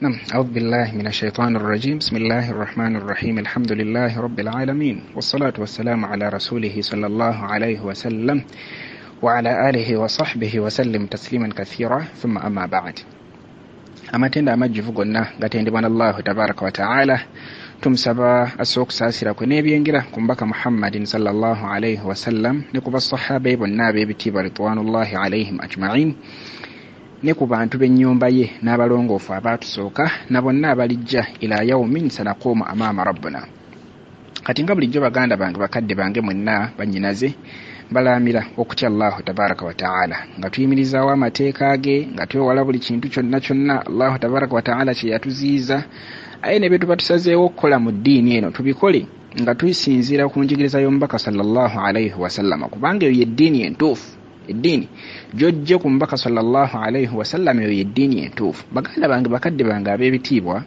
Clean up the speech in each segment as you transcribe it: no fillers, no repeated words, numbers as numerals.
نعم أعوذ بالله من الشيطان الرجيم بسم الله الرحمن الرحيم الحمد لله رب العالمين والصلاة والسلام على رسوله صلى الله عليه وسلم وعلى آله وصحبه وسلم تسليما كثيرا ثم أما بعد amatenda amajjuvu gonna gatendebwa n'Allahu tabaraka wa ta'ala tumusaba asookusasira kwe n'ebyengera ku mbaka Muhammadin sallallahu alayhi wa sallam ne ku basahaba bonna ab'ebitiibwa ridwanullahi alayhim ajma'in ne ku bantu b'ennyumba ye n'abalongoofu abaatusooka na bonna abalijja ila yawmin sanaquuma amaama rabbuna. Kati nga bulijjo baganda bange bakadde bange mwenna bannyinaze balamira okutya Allahu tabaraka wa ta'ala nga tuyimirizaawo amateeka ge nga twewala buli kintu kyonna kyonna Allahu tabaraka wa ta'ala kye yatuziiza aye ne bye tuba tusazeewo okukola mu ddiini eno tubikole nga tusinziira ku njigiriza y'omubaka sallallahu alayhi wa sallama kubanga eyo yeddiini entuufu. Eddiini gy'ojje ku mubaka sallallahu alayhi wa sallam eyo yeddiini entuufu. Baganda bange bakadde bange ab'ebitiibwa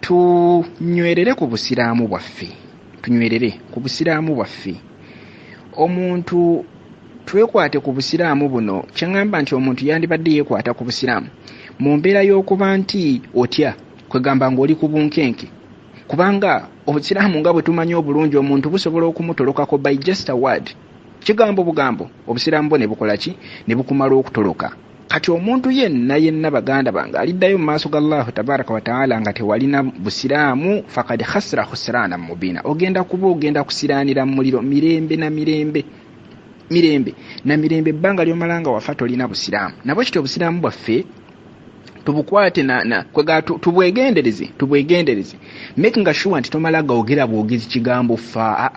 tunywerere ku busiraamu bwaffe, tunywerere ku busiraamu bwaffe. Omuntu twekwate ku busiraamu buno kyangamba nti omuntu yandibadde yeekwata ku busiraamu mu mbeera y'okuba nti otya kwegamba ng'oli ku bunkenke kubanga obusiraamu nga bwe tumanyi obulungi omuntu busobola okumutolokako by just a word. Kigambo bugambo obusiraamu bwo ne bukola ki ne bukumala okutoloka. Kati omuntu yenna baganda bange aliddayo mu maaso ga Allahu tabaraka wa ta'ala nga tewalina busiraamu fakad khasra khusrana mubina. Ogenda kusiraanira mu muliro mirembe na mirembe ebbanga ly'omalanga wafa tolina busiraamu. Nabwe kityo obusiraamu bwaffe tubukwate tubwegendereze making sure nti tomala gaogera bwogezi kigambo fa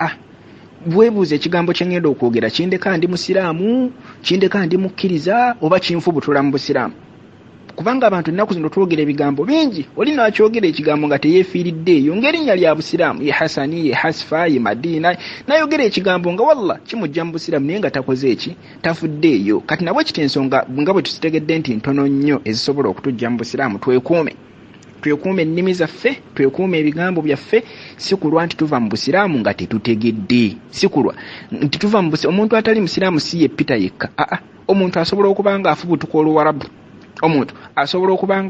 bwebuuze ekigambo kye ngenda okwogera kindeka ndi musiraamu kindeka ndi mukkiriza oba kinfubutula mu busiraamu. Kubanga abantu ennaku zino twogera ebigambo bingi oli nakyogera ekigambo nga teyeefiiridde eyo ng'erinnya lya busiraamu ye Hasani ye Hasfa ye Madina nayogera ekigambo nga walla kimujja mu busiraamu naye nga takoze eki tafudde eyo. Kati nabwe kitensonga nga bwe tusitegedde nti ntono nnyo ezisobola okutujja mu busiraamu twekuume ennimi zaffe twekuume ebigambo byaffe si kulwa nti tuva mu busiraamu nga tetutegedde si kulwa nti tuva mu busiraamu. Omuntu atali musiraamu si ye Peter yekka omuntu asobola okuba nga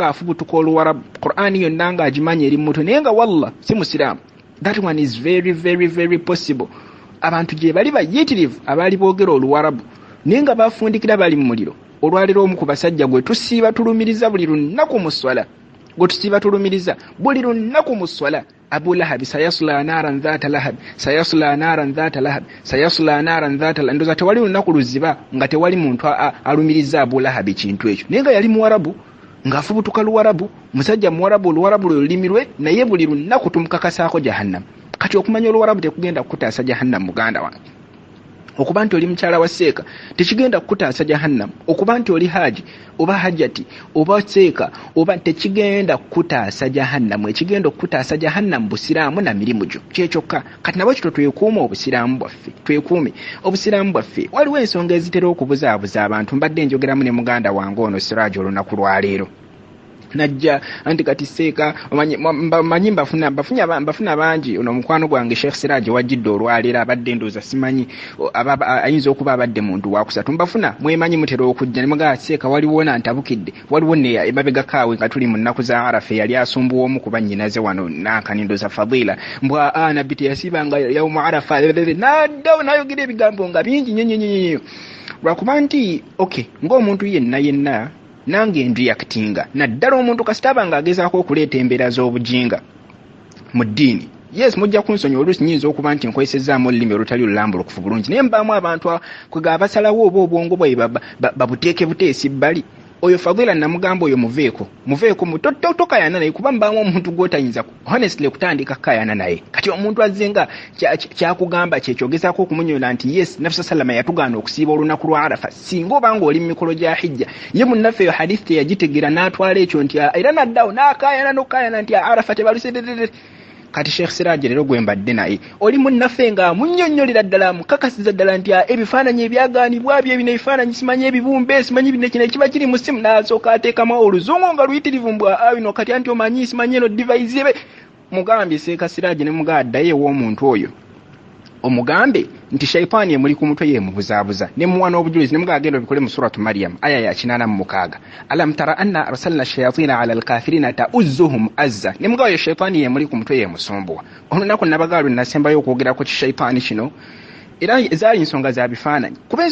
afubutuka oluwarabu Qur'ani yonna nga agimanya eri muto naye nga walla si musiraamu. That one is very very very possible. Abantu gye bali bayitirivu abaali boogera oluwarabu naye nga bafundikira bali mu muliro. Olwaliro omu ku basajja gwe tusiiba tulumiriza buli lunaku mu swala Abu Lahab sayasula naran dhata lahab ndoza tewali lunaku luziba nga tewali muntu alumiriza Abu Lahab kintu ekyo naye nga yali muwarabu ng'afubutuka luwarabu musajja muwarabu oluwarabu lwe lulimi lwe naye buli lunaku tumukakasaako jahannam. Kati okumanya oluwarabu tekugenda kukutaasa jahannam muganda wange. Okuba nti oli mukyala wa seeka tekigenda kukutaasa jahannam. Okuba nti oli haji oba hajjati oba seeka oba tekigenda kukutaasa jahannam. Ekigenda okukutaasa jahannam busiraamu na mirimu gyo kyekyokka. Kati nabwe kito twekuume obusiraamu bwaffe. Waliwo ensonga ezitera okubuzaabuza abantu. Mbadde njogeramu ne muganda wange ono Siraaji olunaku lwaleero najja anti kati seeka manyi mbafuna bangi ono mukwano gwange Sheikh Siraaji wajjidde olwaleero abadde ndoza simanyi ayinza okuba abadde muntu wakusatu mbafuna mwemanyi mutera okujja ne mugaa seeka waliwo nantabukidde waliwo ne emabega kaawe nga tuli mu nnaku za Arafa yali asumbuwa omu kuba nnyinaze wano nankanindoza Fadila mbwa nabbi teyasibanga yawmu Arafa naddawo nayogera ebigambo nga bingi nnyo lwakuba nti ng'omuntu yenna nange ndiyactinga naddala omuntu kasitaba nga agezaako okuleeta embeera z'obujinga mu ddiini. Yes, mujja kunsonyiwa oluusi nnyinza okuba nti nkozesezaamu olulimi olutali olulambulukufu bulungi naye mbaamu abantu kwega basalawo oba obwongo bwe babuteeke buteesi bbali. Oyo Fadila namugamba oyo muveeko tokayana naye kuba mbaamu omuntu gw'otayinza honestly kutandika kayana naye. Kati omuntu azze nga kyakugamba kyekyogezaako okumunyola nti yes Nafsa Salama yatugaana okusiiba olunaku lwa Arafa singa obanga oli mu mikolo gya hijja ye munnaffe eyo hadithi teyagitegera n'atwala ekyo nti era naddaawo n'akayana nti Arafa tebaluse. Kati Sheikh Siraaji leero gwe mbadde naye oli munnaffe nga munnyonnyolera ddala mukakasiza ddala nti ebifaananyi ebyagaanibwa byo ebino ebifaananyi simanyi ebibumbe simanyi bino kino kiba kiri mu simu n'asooka ateekamawo oluzungu nga luyitirivu mbwa bino kati anti omanyi simanyi eno device ebe mugambye Sheikh Siraaji ne mugaa addayo ew'omuntu oyo omugambe nti shaytaani emuli ku mutwe ye mubuzaabuza ne muwa n'obujulizi ne mugagenda obikole mu suratu Maryam aya ya 86 alam tara anna arsalna shayatina ala alkafirina ta'uzzuhum azza ne mugayo shaytaani emuli ku mutwe ye musombowa olunaku nabagalo nasembayo okwogera ku shaytaani kino era ezaali ensonga za bifaananyi kuba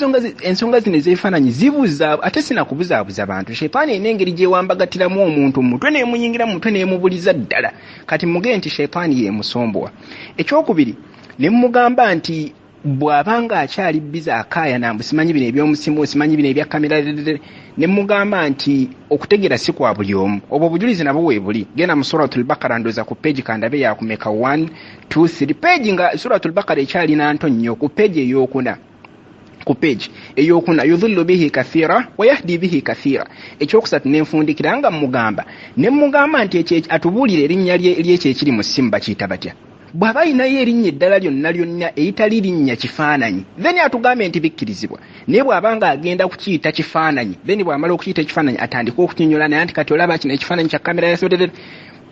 ensonga zino ez'ebifaananyi zibuza ate sina kubuzaabuza bantu shaytaani enengeri gye wambagatiramu omuntu mu mutwe neemuyingira mu mutwe neemubuliza ddala kati muge nti shaytaani ye musombowa ekyokubiri ne mugamba nti bw'abanga akyali biza akaayana mbu simanyi bino ebyomusimu simanyi bino ebya kamera ne mugamba nti okutegera si kwa buli omu obwo obujulizi nabwo weebuli genda mu suratul Baqara ndoza ku peegi kandabe yakumeka 1 2 3 peegi nga suratul Baqara ekyalina nto nnyo ku peegi ey'okuna ku peegi ey'okuna yudhillu bihi kathira wa yahdi bihi kathira ekyokusatu nenfundikira nga mugamba ne mugamba nti atubuulire erinnya ly'ekyo ekiri mu simba kiyita batya bw'aba ayinayo erinnya eddala lyonna eyitali linnya kifaananyi then atugambe nti bikkirizibwa naye bw'abanga agenda kukiyita kifaananyi then bw'amala okuyita ekifaananyi atandika okukinyola naye nti kati olaba kino ekifaananyi kya kamera yasoterere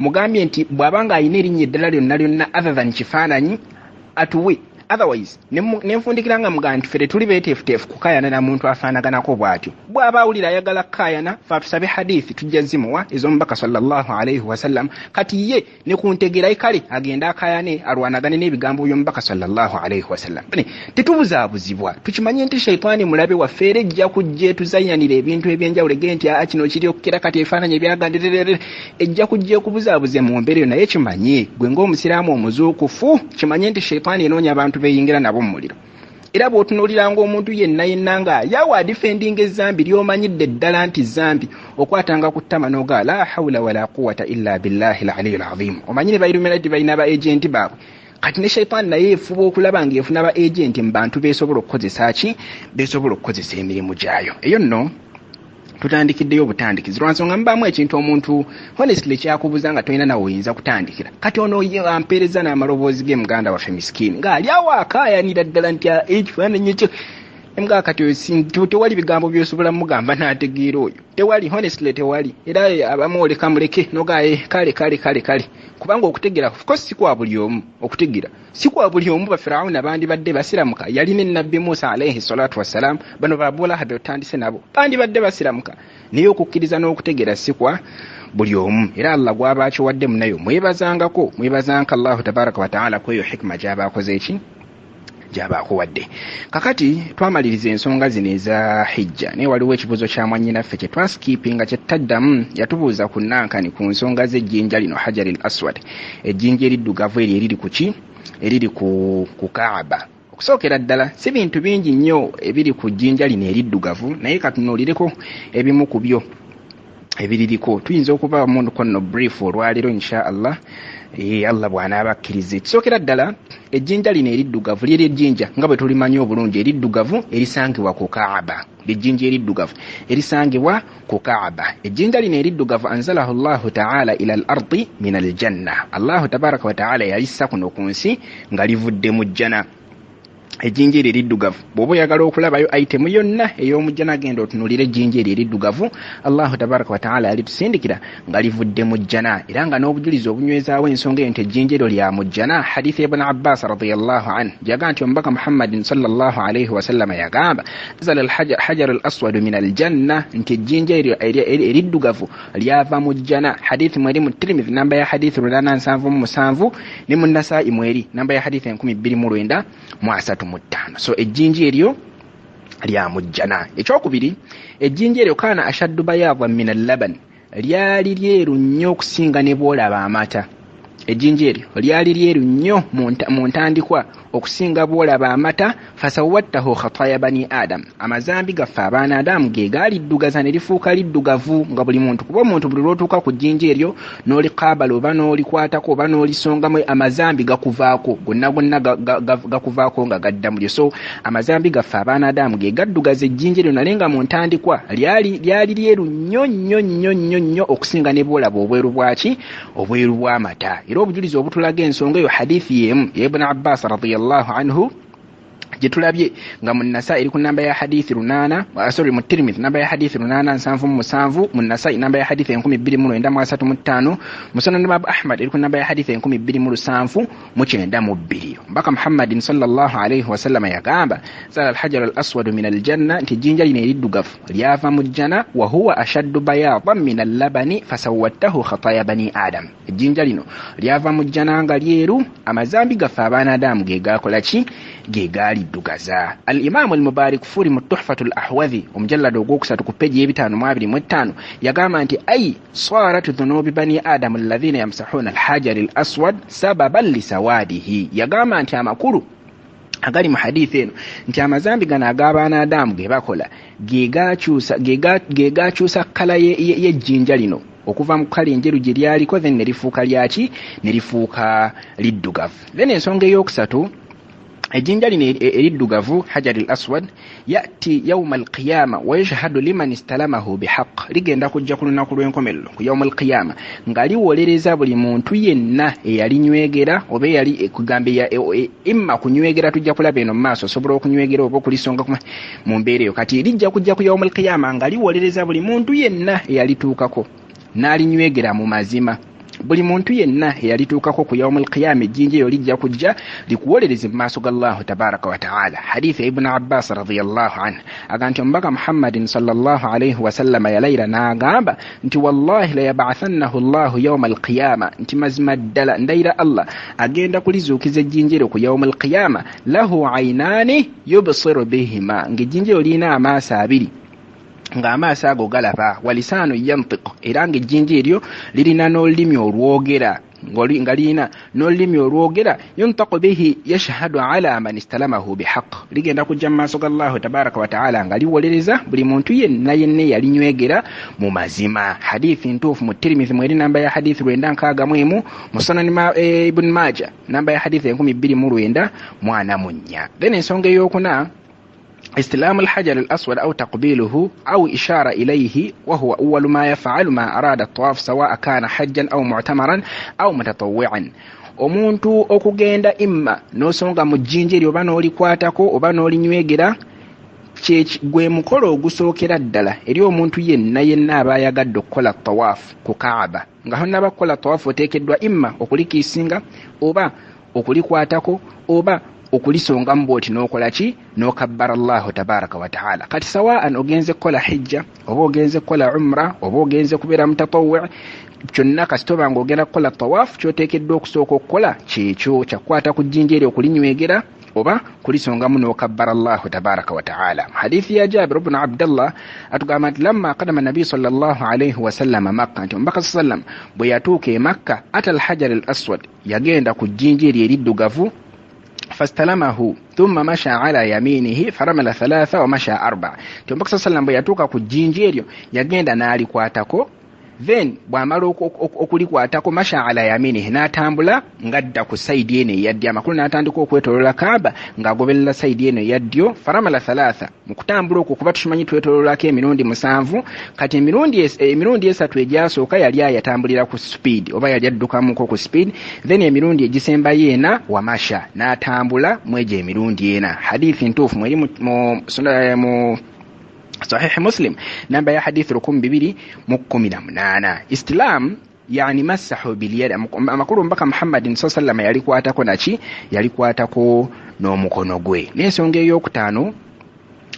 mugambye nti bw'abanga ayina erinnya eddala lyonna other than kifaananyi atuwe otherwise nenfundikira nga muga nti fere tuli beeteefuteefu kukaayana na muntu afaanaganako bw'atyo bw'aba awulira ayagala kukaayana faatusabe hadithi tujja zimuwa ez'omubaka sallallahu alaihi wasallam kati ye ne kuntegerayo kale agenda akaayane alwanagane n'ebigambo by'omubaka sallallahu alaihi wasallam tetubuzaabuzibwa tukimanye nti shaytaani mulabe waffe era ejja kujja etuzayyanira ebintu ebyenjawulo ege nti kino kiri okukira kati ebifaananyi ebyagandirerere ejja kujja ekubuzaabuze mu mbeera eyo naye kimanye gwe ng'omusiraamu omuzuukufu kimanye nti shaytaani enoonya abantu beyingira nabo mu muliro era bw'otunuulira ng'omuntu yenna nga yawa adifendinga ezambi ly'omanyidde ddala nti zambi okwatanga ku ttama n'oga la hawla wala quwwata illa billahi al-aliyyil azim omanyire Illuminati balina ba agenti baabwe kati ne shaytaani naye efuba okulaba ng'efuna ba agenti mu bantu beesobola okukozesa ki beesobola okukozesa emirimu gyayo eyo nno tutandikiddeyo obutandikizi lwansonga mubaamu ekintu omuntu honestly kyakubuza nga tolina nawe oyinza kutandikira kati ono ampeereza n'amaloboozi ge muganda waffe miskiini ng'ali awo akaayanira ddala nti ekifaananyi ekyo emugaa kati tewali bigambo by'osobola mugamba n'ategeera oyo tewali honestly tewali era abamu oleka muleke nogaye kale kubanga okutegera of course si kwa buli omu okutegera si kwa buli omu Bafiraawuna bandibadde basiramuka yalina nnabbi Musa alayhi salatu wassalam bano babola habe otandise nabo bandibadde basiramuka naye okukkiriza n'okutegera si kwa buli omu era Allah gw'abaakyo wadde munayo mwebazanga Allahu tabaraka wa ta'ala kweyo hikma gy'abaakoze eki gy'abaakuwadde kakati twamaliriza ensonga zino eza hijja naye waliwo ekibuuzo kya mwannyinaffe kye twaskiipinga kye taddamu yatubuuza ku nankani ku nsonga z'ejjinja lino hajaril aswad ejjinja eriddugavu eryo eriri ku ki eriri ku Kaaba okusookera ddala si bintu bingi nnyo ebiri ku jjinja lino eriddugavu naye katunuulireko ebimu ku byo ebiririko tuyinza okuba munduko nno brief olwaliro insha Allah Allah bw'anaaba akkiriza ekisookera ddala ejjinja lino eriddugavu lyeri ejjinja nga bwe tulimanyi obulungi eriddugavu erisangibwa ku Kaaba ejjinja eriddugavu erisangibwa ku Kaaba ejjinja lino eriddugavu anzalahu Allahu ta'ala ila al-ardi min al-janna Allahu tabaraka wa ta'ala yalissa kuno ku nsi nga livudde mu jjana ejjinja eryo eriddugavu bw'oba oyagala okulabayo itemu yonna ey'omujjana genda otunuulira ejjinja eryo eriddugavu Allahu tabaraka wa ta'ala yalitusindikira nga livudde mu jjana era nga n'obujulizi obunywezaawo ensonga eyo nti ejjinja eryo lya mu jjana hadithi ibn Abbas radiyallahu anhu yaga nti omubaka Muhammadin sallallahu alayhi wa sallam yagamba nazala al-hajar al-aswad min al-janna nti ejjinja eryo eriddugavu lyava mu jjana hadithi mweri mu Tirmidhi namba ya hadithi 877 ne mu Nasaa'i mweri namba ya hadithi 2935 so ejjinja eryo lya mu jjana ekyokubiri ejjinja eryo kaana ashaddu bayaadha min al-laban lyali lyeru nnyo okusinga ne bw'olaba amata ejjinja eryo lyali lyeru nnyo mu ntandikwa okusinga bw'olaba amata fasawattahu khataaya bani adam amazambi gaffe abaana adamu ge gaaliddugaza ne lifuuka liddugavu nga buli muntu kuba omuntu buli lw'otuuka ku jjinja eryo n'olikaabala oba n'olikwatako oba n'olisongamu amazambi gakuvaako gonna gakuvaako nga gadda mulyo so amazambi gaffe abaana adamu ge gaddugaza ejjinja eryo naye nga mu ntandikwa lyali lyeru nnyo okusinga ne bw'olaba obweru bwaki obweru bw'amata era obujulizi obutulaga ensonga eyo hadithi y'emu ya Ibn Abbas radiyallahu anhu jitulabye nga mu Nasaa'i eri ku namba ya hadithi 8 mu Tirmidhi namba ya hadithi 877 mu Nasaa'i namba ya hadithi 2935 mu Sunan Imam Ahmad eri ku namba ya hadithi 2792 mbaka Muhammadin sallallahu alayhi wa sallam yagamba sala al-hajar al-aswad min al-janna tijinja lino eriddugavu lyava mu jjana wa huwa ashaddu bayadan min al-labani fasawwatahu khataya bani adam ejjinja lino lyava mu jjana nga lyeru amazambi gafa abaana adamu gegakola ki gegali dugaza. Al-Imam al-Mubarak Furi mu Tuhfatul Ahwadhi omujallad ogwokusatu ku peji 525 yagamba nti ay sarat dhunubi bani adam alladhina yamsahuna al-hajar al-aswad sababan li sawadihi yagamba nti amakuru agali mu hadithi eno nti amazambi gana ag'abaana adamu gebakola gegakyusa kala y'ejjinja lino okuva mu kala enjeru gye lyaliko then nerifuuka lyaki nerifuuka liddugavu. Then ensonga eyokusatu ejjinja lino eriddugavu hajar al-aswad yati yawma al-qiyama wa yashhadu liman istalamahu bihaq ligenda kujja ku lunaku lw'enkomerero ku yawma al-qiyama nga liwolereza buli muntu yenna eyalinywegera oba yali kugambe imma kunywegera tujja kulaba eno mu maaso osobola okunywegera oba okulisonga mu mbeera eyo kati lijja kujja ku yawma al-qiyama nga liwolereza buli muntu yenna eyalituukako n'alinywegera mu mazima. Buli muntu yenna eyalituukako ku yawmul qiyama ejjinja eyo lijja kujja likuwolereze mu maaso g'Allahu tabaraka wa ta'ala. Hadithi Ibn Abbas radiyallahu anhu agamba omubaka Muhammadin sallallahu alayhi wa sallam yalayira n'agamba nti wallahi la yab'athannahu Allahu yawmal qiyama nti mazima ddala ndayira Allah agenda kulizuukiza ejjinja eryo ku yawmul qiyama lahu aynani yubsiru bihima ng'ejjinja eyo lirina amaaso abiri nga amaaso ago galaba walisaanu yantiq era nga ejjinja eryo lirina n'olulimi olwogera nga lirina n'olulimi olwogera yuntaqu bihi yashhadu ala man istalamahu bihaq ligenda kujja mu maaso g'Allahu tabaraka wa ta'ala nga liwolereza buli muntu yenna yalinywegera mu mazima. Hadithi ntuufu mu Tirmidhi mweri namba ya hadithi 961 mu Sunan Ibn Majah namba ya hadithi 2984. Then ensonga ey'okuna استلام الحجر الأسود أو تقبيله أو إشارة إليه وهو أول ما يفعل ما أراد الطواف سواء كان حجا أو معتمرا أو متطوعا. omuntu okugenda imma nosonga mu jjinja eryo oba n'olikwatako oba n'olinywegera gwe mukolo ogusookera ddala eri omuntu yenna aba ayagadde okukola tawaafu ku Kaaba nga honna bakola tawaafu oteekeddwa imma okulikiisinga oba okulikwatako oba okulisonga mboti n'okola ki n'okabbara Allahu tabaraka wa ta'ala. Kati sawaan ogenze kukola hijja oba ogenze kukola umra oba ogenze kubeera mutatawwi' kyonna kasitoba ng'ogenda kukola tawaafu kyoteekeddwa okusooka okukola kyekyo kyakwata ku jjinja eryo okulinywegera oba kulisongamu n'okabbara Allahu tabaraka wa ta'ala. Hadithi ya Jabir ibn Abdullah atugamba nti lamma qadama nabi sallallahu alayhi wa sallam Makka nti omubaka sallam bwe yatuuka e Makka ata al-hajar al-aswad yagenda ku jjinja eryo eriddugavu فاستلمه ثم مشى على يمينه فرمل 3 ومشى 4. Omubaka sallam bwe yatuuka ku jjinja eryo yagenda n'alikwatako then bw'amala okulikwatako masha ala yaminihi n'atambula ngadda ku saidi eno eyaddyo amakulu n'atandika okwetoloola Kaaba ng'agoberera saidi eno eyaddyo faramala 3 mu kutambula okwo kuba tukimanyi twetoloolako emirundi 7 kati emirundi 3 egyasooka yali ayatambulira ku speed oba yali addukamuko ku speed then emirundi egisembayo ena wamasha n'atambula mu egyo emirundi ena. Hadithi ntuufu mweri mu صحيح مسلم نمبر حديث رقم 218. استلام يعني مسحوا باليد amakulu mbaka Muhammadin sallallahu alayhi wasallam yalikwatako naki yalikwatako n'omukono gwe. N'ensonga ey'okutaano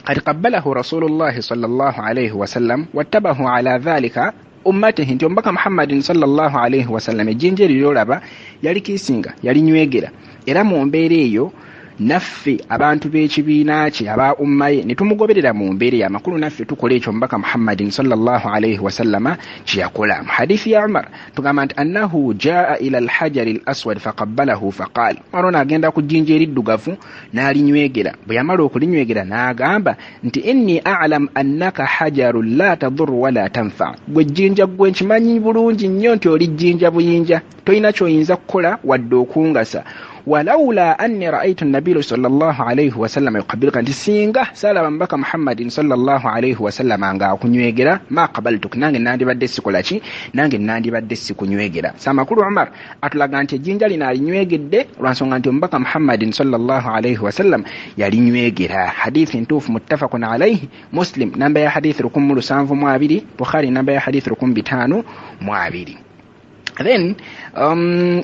قد قبله رسول الله صلى الله عليه وسلم واتبعه على ذلك ummatihi nti mbaka Muhammadin sallallahu alayhi wasallam ejjinja lyolaba yalikiisinga yalinywegera era mu mbeera eyo naffe abantu b'ekibiina kye aba ummaye ne tumugoberera mu mbeera y'amakulu naffe tukola ekyo mbaka Muhammadin sallallahu alayhi wasallama kye yakola. Mu hadithi ya Umar tugamba nti annahu jaa ila al-hajar al-aswad faqabbalahu faqala marona agenda ku jjinja eriddugavu n'alinywegera bwe yamala okulinywegera n'agamba nti inni a'lam annaka hajarun la tadur wala tanfa gwe jjinja gwe nkimanyi bulungi nnyo nti oli jjinja buyinja toyina ky'oyinza kukola wadde okungasa walaula anni ra'aytu an-nabiy sallallahu alayhi wa sallam yuqabbiluka nti singa salaba mbaka Muhammadin sallallahu alayhi wa sallam nga akunywegera ma qabaltuk nange nandibadde sikola ki nange nandibadde sikunywegera samakulu Umar atulaga nti ejjinja lino alinywegedde lwansonga nti mbaka Muhammadin sallallahu alayhi wa sallam yalinywegera. Hadithi ntuufu muttafaqun alayhi, Muslim namba ya hadithi 1722, Bukhari namba ya hadithi 1502. Then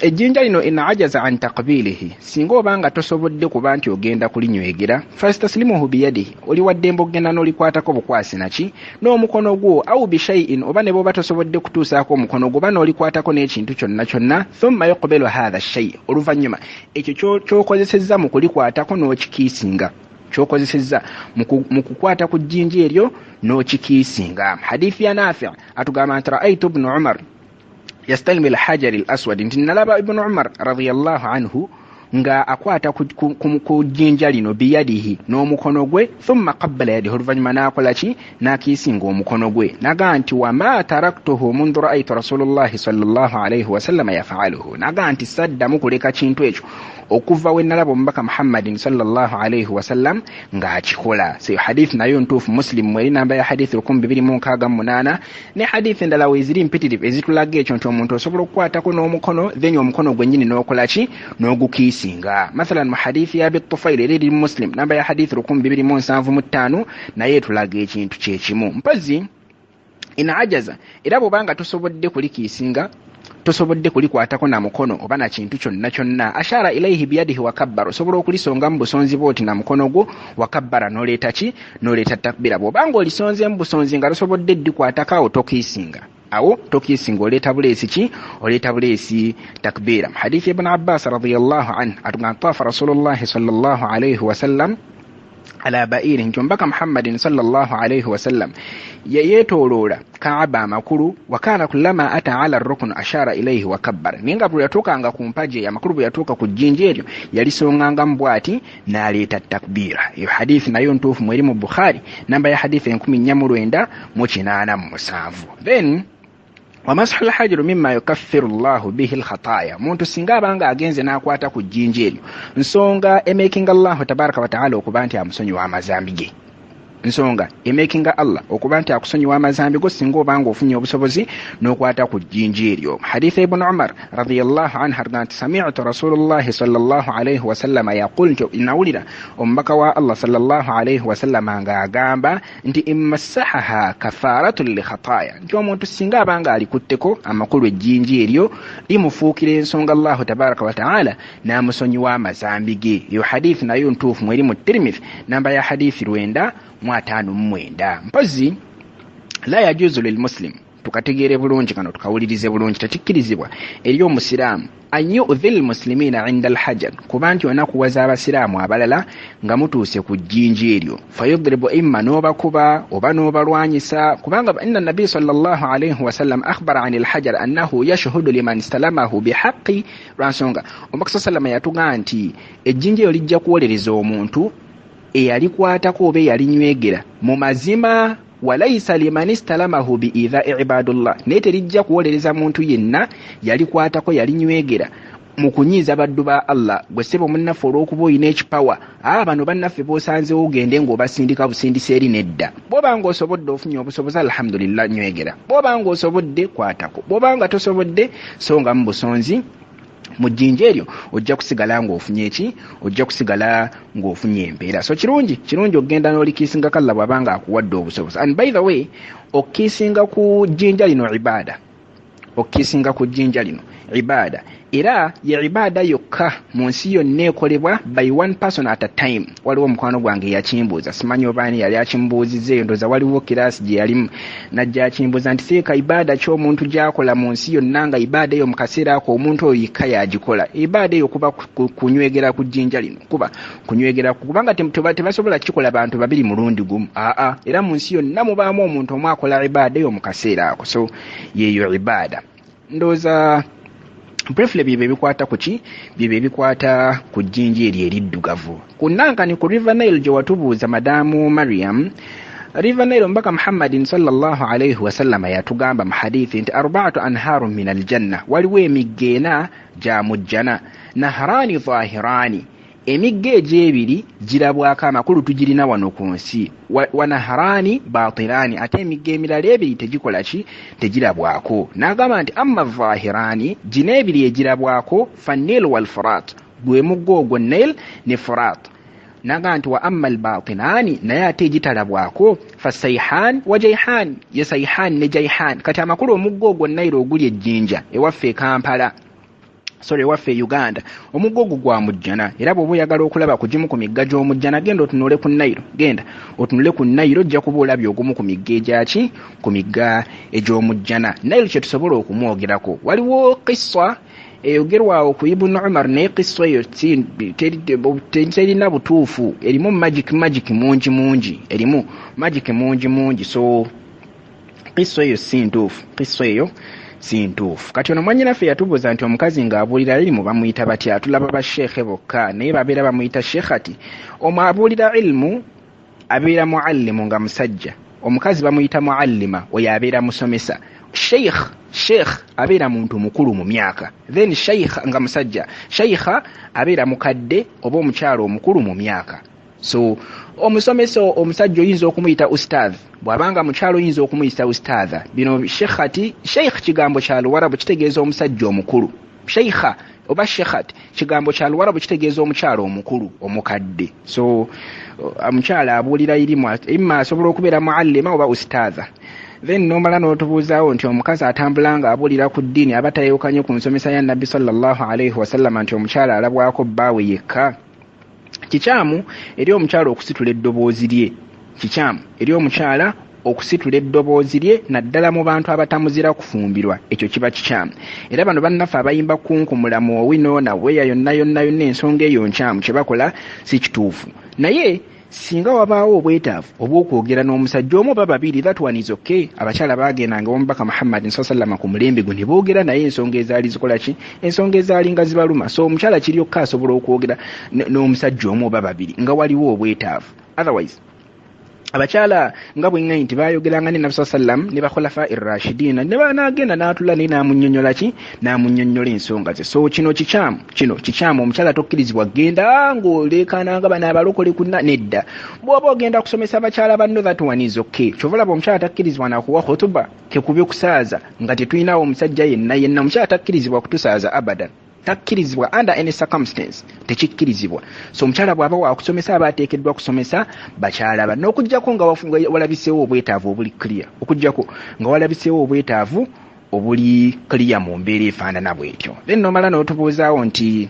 ejjinja lino in ajaza an taqbilihi, singa obanga tosobodde kuba nti ogenda kulinywegera, first taslimuhu biyadihi, oli waddembo ogenda n'olikwatako bukwasi naki n'omukono gwo, au bishaiin, oba ne bwoba tosobodde kutuusaako omukono gwo oba n'olikwatako n'ekintu kyonna kyonna, thumma yuqbilu hadha shay, oluvannyuma ekyo ky'okozesezza mu kulikwatako n'okikiisinga, ky'okozesezza mu kukwata ku jjinja eryo n'okikiisinga. Hadithi ya Nafi' atugamba nti ra'aytu ibn Umar yastalmi al-hajar al-aswad, nti nalaba ibn Umar radiyallahu anhu nga akwata ku jjinja lino biyadihi n'omukono gwe, thumma qabbala yadihi, oluvannyuma n'akola ki n'akiisinga omukono gwe. Naga nti wama taraktuhu mundu ra'aytu rasulullahi sallallahu alayhi wa sallam yaf'aluhu, naga nti saddamu kuleka kintu ekyo okuva we nalaba omubaka Muhammadin sallallahu alayhi wa sallam nga akikola. So hadith nayo ntuufu Muslim mweri namba ya hadith 2268 ne hadith endala weziri mpitirivu ezitulaga ekyo nti omuntu osobola okukwatako n'omukono then omukono gwennyini n'okola ki n'ogukiisinga. Mathalan mu hadith ya Abi Tufail eri Muslim namba ya hadith 2275 naye etulaga ekintu kyekimu. Mpazi ina ajaza era bw'obanga tosobodde kulikiisinga, tosobodde kulikwatako na mukono oba na kintu kyonna kyonna, ashara ilayhi biyadihi wa kabbara, osobola okulisonga mu busonzi bwoti na mukono gwo, wa kabbara n'oleeta ki n'oleeta takbira. Bw'obanga olisonze mu busonzi nga tosobodde ddikwatako, awo tokiisinga, awo tokiisinga, oleeta buleesi ki oleeta buleesi takbira. Hadithi ibn Abbas radiyallahu anhu atugamba tafa rasulullahi sallallahu alayhi wa sallam ala ba'iri, nti mbaka Muhammadin sallallahu alayhi wa sallam yeetooloola Kaaba amakulu, wa kana kullama ata ala ar-rukn ashara ilayhi wa kabbara, ninga bwe yatuukanga ku mpaje amakulu bwe yatuuka ku jjinja eryo yalisonganga mu bwati n'aleeta takbira. Iyo hadithi nayo ntuufu mweri mu Bukhari namba ya hadithi 1487. Then wamashu al-hajar mimma yukaffiru Allahu bihi al-khataaya, muntu singa abanga agenze n'akwata ku jjinja eryo nsonga emakinga Allahu tabaraka wa ta'ala okuba nti amusonyiwa amazambi ge, nsonga emakinga Allah okuba nti akusonyiwa amazambi go singa obanga ofunye obusobozi n'okwata ku jjinja eryo. Hadithi ibn Umar radiyallahu anhu argant sami'tu Rasulullah sallallahu alayhi wa sallam yaqul, nti nawulira omubaka wa Allah sallallahu alayhi wa sallam nga agamba nti immasahaha kafaratun li khataaya, nti omuntu singa abanga alikutteko amakulu ejjinja eryo limufuukira ensonga Allah tabaraka wa ta'ala n'amusonyiwa amazambi ge. Iyo hadithi nayo ntuufu mweri mu Tirmidhi namba ya hadithi 959. Mpazi la yajuzu lil muslim, tukategeere bulungi kano tukawulirize bulungi, tekikkirizibwa eri omusiraamu anyu udhil muslimina inda al-hajar, kuba nti onakuwaza abasiraamu abalala nga mutuuse ku jjinja eryo, fayudribu imma n'obakuba oba n'obalwanyisa, kubanga inna nabi sallallahu alayhi wa sallam akhbara anil hajar annahu yashhudu liman istalamahu bihaqqi, lwansonga omukisa sallama yatugaa nti ejjinja eryo lijja kuwolereza omuntu eyalikwatako oba eyalinywegera mu mazima, walaysa liman istalamahu biidha'i ibadullah, naye terijja kuwolereza muntu yenna yalikwatako yalinywegera mu kunyiiza baddu ba Allah. Gwe ssebo munnaffe olw'okuba olina ekipawa, bano bannaffe b'osanzewo ogende ng'obasindika busindisa eri nedda. Bw'obanga osobodde ofunye obusobozi alhamdulillah nywegera, bw'obanga osobodde kwatako, bw'obanga tosobodde songa mu busonzi mu jjinja eryo, ojja kusigala ng'ofunye eki, ojja kusigala ng'ofunye empeera. So kirungi ogenda n'olikiisinga kalla bw'abanga akuwadde obusobozi. And by the way, okkiisinga ku jjinja lino ibaada, okkiisinga ku jjinja lino ibaada, era ye ibaada yokka mu nsi yonna ekolebwa by one person at a time. Waliwo omukwano gwange yakimbuuza, simanyi obaani yali akimbuuzizza eyo, ndooza waliwo kiraasi gye yalimu najja akimbuuza nti seeka ibaada ky'omuntu gy'akola mu nsi yonna nga ibaada eyo mu kaseera ako omuntu oyo yekka yagikola. Ibaada eyo kuba kunywegera ku jjinja lino, kuba kunywegera kubanga tebasobola kikola bantu babiri mulundi gumu, era mu nsi yonna mubaamu omuntu omu akola ibaada eyo mu kaseera ako. So yeeyo ibaada. Ndooza briefly bye bikwata kuki, bye bikwata ku jjinja eryo eriddugavu. Kunankani ku River Nile gye watubuuza madamu Mariam, river Nile mbaka Muhammadin sallallahu alayhi wa sallam yatugamba mu hadithi nti arba'atu anharun min aljanna, waliwo emigga ena gya mujjana, nahrani dhahirani, emigga egy'ebiri girabwako, amakulu tugirina wano ku nsi, wa nahrani batilani, ate emigga emirala ebiri tegikola ki, tegirabwako. N'agamba nti amma dhahirani, gino ebiri egirabwako, fa Nil wal Furat, gwe mugga ogwo Nile ne Furat. N'agamba nti wa amma albatinani, naye ate egitalabwako, fa Sayhan wa Jayhan, ye Sayhan ne Jayhan. Kati amakulu omugga ogwo Nile oguli ejjinja ewaffe e Kampala, ewaffe Uganda, omugga ogwo gwa mujjana, era bw'oba oyagala okulaba ku gimu ku migga gy'omujjana, genda otunule ku Nile, genda otunule ku Nile, ojja kuba olabye ogumu ku migga egyaki, ku migga egy'omujjana. Nile kye tusobola okumwogerako. Waliwo qissa eyogerwawo ku Ibn Umar, naye qissa eyo terina butuufu, erimu magic mungi, erimu magic mungi, so qissa eyo si ntuufu. Kati ono mwannyinaffe yatubuuza nti omukazi ng'abuulira ilmu bamuyita batya? Tulaba basheekhe bokka, naye babeera bamuyita sheekhati. Omwo abuulira ilmu abeera muallimu nga musajja, omukazi bamuyita muallima, oyo abeera musomesa. Sheikh abeera muntu mukulu mu myaka, then sheikh nga musajja, sheikha abeera mukadde oba omukyalo omukulu mu myaka. So omusomesa omusajja oyinza okumuyita ustadh, bw'abanga mukyalo oyinza okumuyita ustadha. Bino sheikh kigambo kya Luwarabu kitegeeza omusajja omukulu. Sheikha oba sheikhat kigambo kya Luwarabu kitegeeza omukyalo omukulu, omukadde. So omukyala abuulira irimu imma asobola okubeera muallima oba ustadha. Then nomala n'otubuuzaawo nti omukazi atambula nga abuulira ku ddiini aba tayewukanye ku nsomesa ya Nabbi sallallahu alayhi wa sallam, nti omukyala alabwako bbaawe yekka. Kikyamu eri omukyala okusitula eddoboozi lye, kikyamu eri omukyala okusitula eddoboozi lye, naddala mu bantu abatamuzira kufumbirwa, ekyo kiba kikyamu. Era bano bannaffe abayimba kunkumula mu owino naweya yonna ensonga eyo nkyamu, kye bakola si kituufu. Naye singa wabaawo obwetaavu obw'okwogera n'omusajja omu oba babiri, that one is okay. Abakyala bagendanga omubaka Muhammad sallallahu ku mulembe gwe ne boogera naye ensonga ezaali zikola ki, ensonga ezaali nga zibaluma. So omukyala kiri yokka asobola okwogera n'omusajja omu oba babiri nga waliwo obwetaavu. Otherwise abakyala nga bwe nti bayogeranga ne Nabbi sallallahu ne bakhulafa irrashidina, ne banagenda n'atula ne namunnyonnyola ki, namunnyonnyola ensonga ze. So kino kikyamu, omukyala tokkirizibwa genda ng'oleekananga bano abalokole kunna, nedda. Bw'oba ogenda kusomesa abakyala banno, that one is okay. Kyovalaba omukyala takkirizibwa nakuwa khutuba kekubye kusaaza nga tetulinawo omusajja yenna. Omukyala takkirizibwa kutusaaza abadan, takkirizibwa under any circumstance, tekikkirizibwa. So omukyala bw'aba wakusomesa aba ateekeddwa kusomesa bakyala banne, okuggyako nga walabiseewo obwetaavu obuli clear, okuggyako nga walabiseewo obwetaavu obuli clear mu mbeera efaanana bw'etyo. Then nomala n'otubuuzaawo nti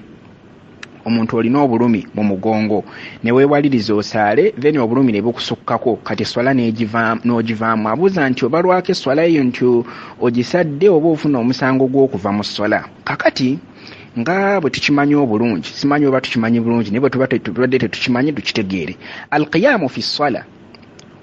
omuntu olina obulumi mu mugongo ne weewaliriza osaale, then obulumi ne bukusukkako, kati eswala n'ogivaamu. Abuuza nti oba lwako eswala eyo nti ogisadde oba ofuna omusango gw'okuva mu swala. Kakati nga bwe tukimanyi obulungi, simanyi oba tukimanyi bulungi, naye bwe tubadde tetukimanyi tukitegeere. Alqiyamu fi swala,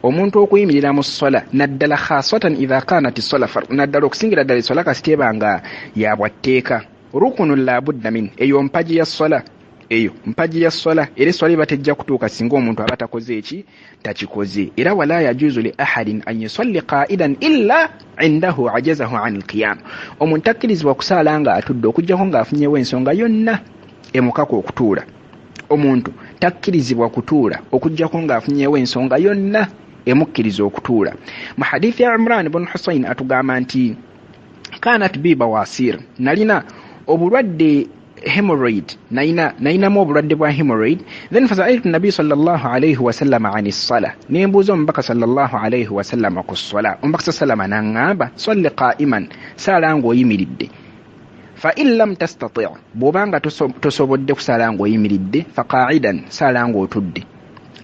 omuntu okuyimirira mu swala, naddala khaswatan idha kanat as-swala naddala okusingira ddala eswala kasita eba nga ya bwatteeka, rukunun la budda min, eyo mpaji ya swala, era eswala eba tejja kutuuka singa omuntu aba takoze eki, takikoze. Era wala yajuzu li ahadin an yusalli qa'idan illa indahu ajazahu an al-qiyam, omuntu takkirizibwa kusaala nga atudde okuggyako ng'afunyewo ensonga yonna emukaka okutuula. Omuntu takkirizibwa kutuula okuggyako ng'afunyewo ensonga yonna emukkiriza okutuula. Mu hadithi ya Imran ibn Husayn atugamba nti kanat bi bawasir, nalina obulwadde hemorrhoid, nainamu obulwadde bwa hemorrhoid. Then fasa'altu nabi sallallahu alayhi wa sallam ani as-salah, nembuuza omubaka sallallahu alayhi wa sallam ku s-salah. Omubaka sallallahu n'aŋŋamba salli qa'iman, saala ng'oyimiridde. Fa in lam tastati', bw'obanga tosobodde kusaala ng'oyimiridde, fa qa'idan, saala ng'otudde.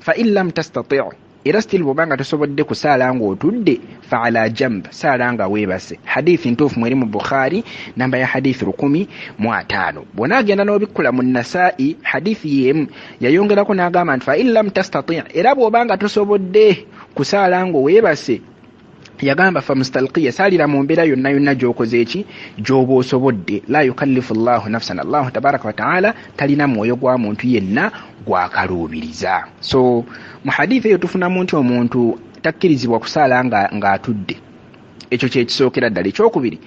Fa in lam tastati', era still bw'obanga tosobodde kusaala ng'otudde, fa ala jamb, saala nga weebase. Hadithi ntuufu mweri mu Bukhari, namba ya hadithi 15. Bw'onaagenda n'obikkula mu Nasaa'i, hadithi yemu yayongerako n'agamba nti fa in lam tastati', era bw'obanga tosobodde kusaala ng'oweebase, yagamba fa mustalqiya, saalira mu mbeera yonna gy'okoze eki, gy'oba osobodde. La yukallifu Allahu nafsan, Allahu tabaraka wa ta'ala talina mwoyo gwa muntu yenna gwakaluubiriza. So mu hadithi eyo tufunamu nti omuntu takkirizibwa kusaala nga atudde. Ekyo kye kisookera ddala. Ekyokubiri,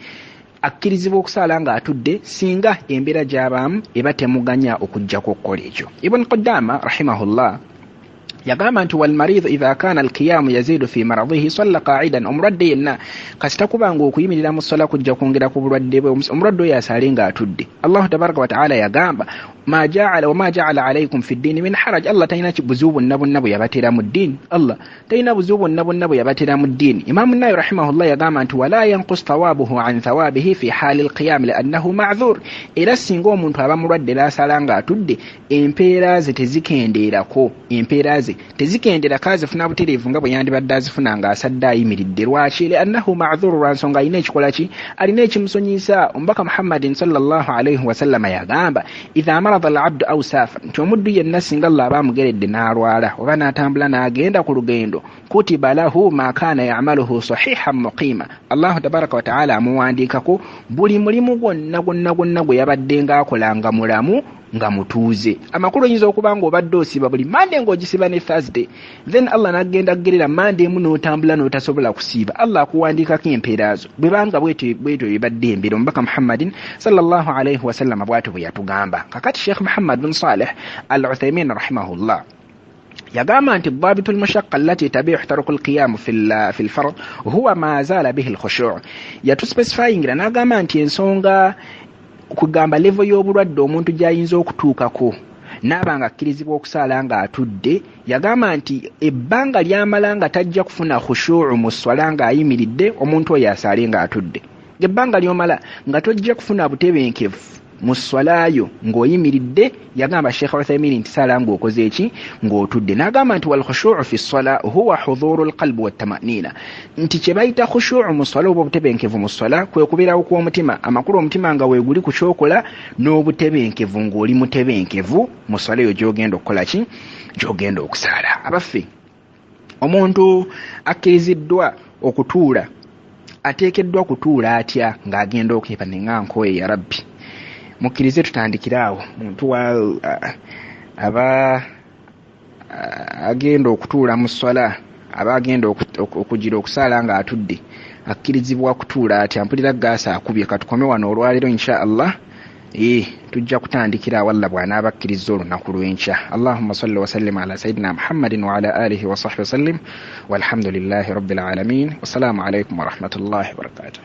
akkirizibwa okusaala nga atudde singa embeera gy'abaamu eba temuganya okujjako okukola ekyo. Ibn Qudama rahimahullah yagamba nti walmaridhu idha kana alqiyamu yazidu fi maradhihi salla qa'idan, omulwadde yenna kasita kubanga okuyimirira mu ssala kujja kwongera ku bulwadde bwe, omulwadde oyo asaale nga atudde. Allahu tabaraka wa ta'ala yagamba ma ja'ala alaykum fi ddini min haraj, Allah talina buzibu bwonna bwonna bwe yabateera mu ddiini. Allah talina buzibu bwonna bwonna bwe yabateera mu ddiini. Imaamu Nawawi rahimahullah yagamba nti wala yanqus thawabuhu an thawabihi fi hali alqiyam li'annahu ma'dhur, era singa omuntu aba mulwadde n'asala nga atudde empeera ze tezikendeerako, empeera ze tezikendera kazifuna butereevu nga bwe yandibadde azifuna nga asadde ayimiridde. Lwaki? Li'annahu ma'dhur, lwa nsonga alina ekikola ki, alina ekimusonyisa. Omubaka Muhammadin sallallahu alayhi wa sallam yagamba idha marada al-abdu aw safa, nti omuddu yenna singa Allah aba amugeredde n'alwala oba n'atambula n'agenda ku lugendo, kutiba lahu ma kana ya'maluhu sahihan muqima, Allahu tabaraka wa ta'ala amuwandiikako buli mulimu gwonna gwe yabadde ng'akola nga mulamu nga mutuuze. Amakulu oyinza okuba nga obadde osiba buli Monday ng'ogisiba ne Thursday, then Allah n'agenda agerera Monday emu n'otambula n'otasobola kusiiba, Allah akuwandiikako empeera zo bwebanga bwetyo ebadde embeera. Omubaka Muhammadin sallallahu alayhi wa sallam bw'atyo bwe yatugamba. Kakati Sheikh Muhammad bin Salih al-Uthaymin rahimahullah yagamba nti dhabitu al-mashaqqa allati tabihu taruku al-qiyam fi al-fard huwa ma zala bihi al-khushu'. Yatuspecifyingira n'agamba nti ensonga kugamba level y'obulwadde omuntu gy'ayinza okutuukako n'abanga akkirizibwa okusaala nga atudde, yagamba nti ebbanga ly'amala nga tajja kufuna khushu'u mu swala nga ayimiridde, omuntu oyo asaale nga atudde. Ebbanga ly'omala nga tojja kufuna butebenkevu mu swalayo ng'oyimiridde, yagamba Sheikh Uthaymin nti saala ng'okoze eki, ng'otudde. N'agamba nti wal khushu'u fi swala huwa hudhuru al-qalbi wa tamanina, nti kye bayita khushu'u mu swala oba obutebenkevu mu swala kwe kubeerawo kw'omutima, amakulu omutima nga weeguli ku kyokola, n'obutebenkevu ng'oli mutebenkevu mu swala eyo gy'ogenda okukola ki, gy'ogenda okusaala. Abaffe, omuntu akkiriziddwa okutuula ateekeddwa kutuula atya ng'agenda okuyipa ne ngankoye ya Rabbi? Mukkirize tutandikire awo. Muntu aba agenda okutuula mu swala, aba agenda okugira okusaala nga atudde, akkirizibwa kutuula atya? Mpulira gaasa akubye. Katukome wano olwaliro insha Allah. Tujja kutandikira walla bw'anaaba akkiriza olunaku lw'enkya. Allahumma salli wa sallim ala sayyidina Muhammadin wa ala alihi wa sahbihi wa sallim, walhamdulillahi rabbil alamin. Wassalamu alaykum wa rahmatullahi wa barakatuh.